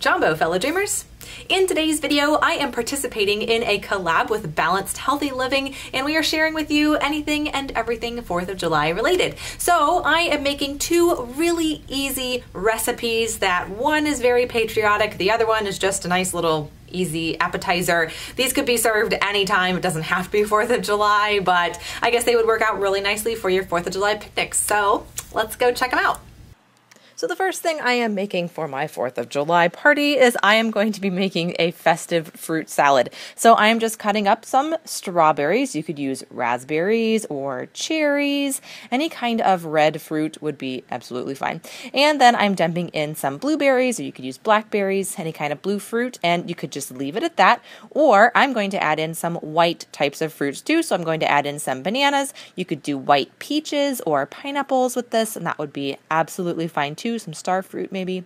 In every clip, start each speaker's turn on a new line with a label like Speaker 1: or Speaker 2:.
Speaker 1: Jumbo, fellow dreamers! In today's video, I am participating in a collab with Balanced Healthy Living, and we are sharing with you anything and everything 4th of July related. So I am making two really easy recipes that one is very patriotic, the other one is just a nice little easy appetizer. These could be served anytime. It doesn't have to be 4th of July, but I guess they would work out really nicely for your 4th of July picnics. So let's go check them out. So the first thing I am making for my 4th of July party is I am going to be making a festive fruit salad. So I am just cutting up some strawberries. You could use raspberries or cherries. Any kind of red fruit would be absolutely fine. And then I'm dumping in some blueberries, or you could use blackberries, any kind of blue fruit, and you could just leave it at that. Or I'm going to add in some white types of fruits too. So I'm going to add in some bananas. You could do white peaches or pineapples with this, and that would be absolutely fine too. Some star fruit maybe.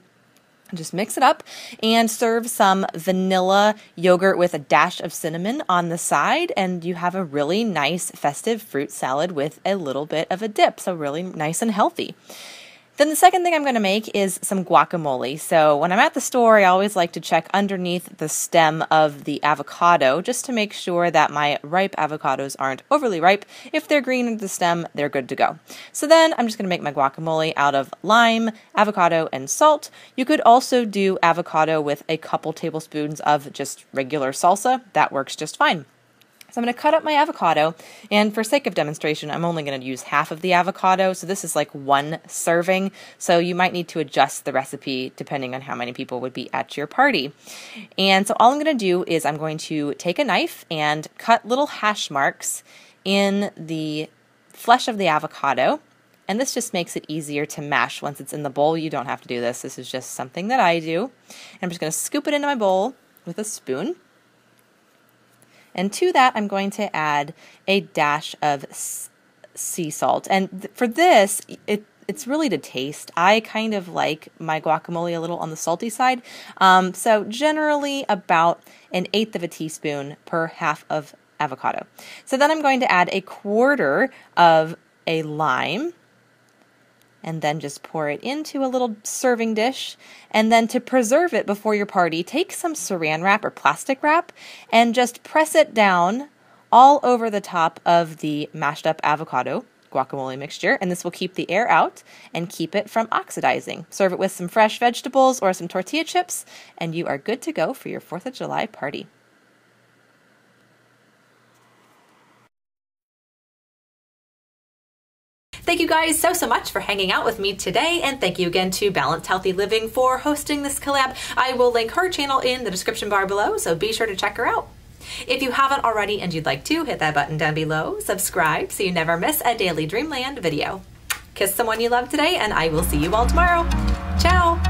Speaker 1: Just mix it up and serve some vanilla yogurt with a dash of cinnamon on the side, and you have a really nice festive fruit salad with a little bit of a dip, so really nice and healthy. Then the second thing I'm going to make is some guacamole. So when I'm at the store, I always like to check underneath the stem of the avocado just to make sure that my ripe avocados aren't overly ripe. If they're green at the stem, they're good to go. So then I'm just going to make my guacamole out of lime, avocado, and salt. You could also do avocado with a couple tablespoons of just regular salsa. That works just fine. So I'm going to cut up my avocado, and for sake of demonstration, I'm only going to use half of the avocado, so this is like one serving, so you might need to adjust the recipe depending on how many people would be at your party. And so all I'm going to do is I'm going to take a knife and cut little hash marks in the flesh of the avocado, and this just makes it easier to mash once it's in the bowl. You don't have to do this. This is just something that I do. And I'm just going to scoop it into my bowl with a spoon. And to that, I'm going to add a dash of sea salt. And for this, it's really to taste. I kind of like my guacamole a little on the salty side. So generally about 1/8 of a teaspoon per half of avocado. So then I'm going to add 1/4 of a lime, and then just pour it into a little serving dish. And then to preserve it before your party, take some saran wrap or plastic wrap and just press it down all over the top of the mashed up avocado guacamole mixture, and this will keep the air out and keep it from oxidizing. Serve it with some fresh vegetables or some tortilla chips, and you are good to go for your 4th of July party. Thank you guys so much for hanging out with me today, and thank you again to Balanced Healthy Living for hosting this collab. I will link her channel in the description bar below, so be sure to check her out. If you haven't already and you'd like to, hit that button down below, subscribe so you never miss a daily Dreamland video. Kiss someone you love today, and I will see you all tomorrow. Ciao!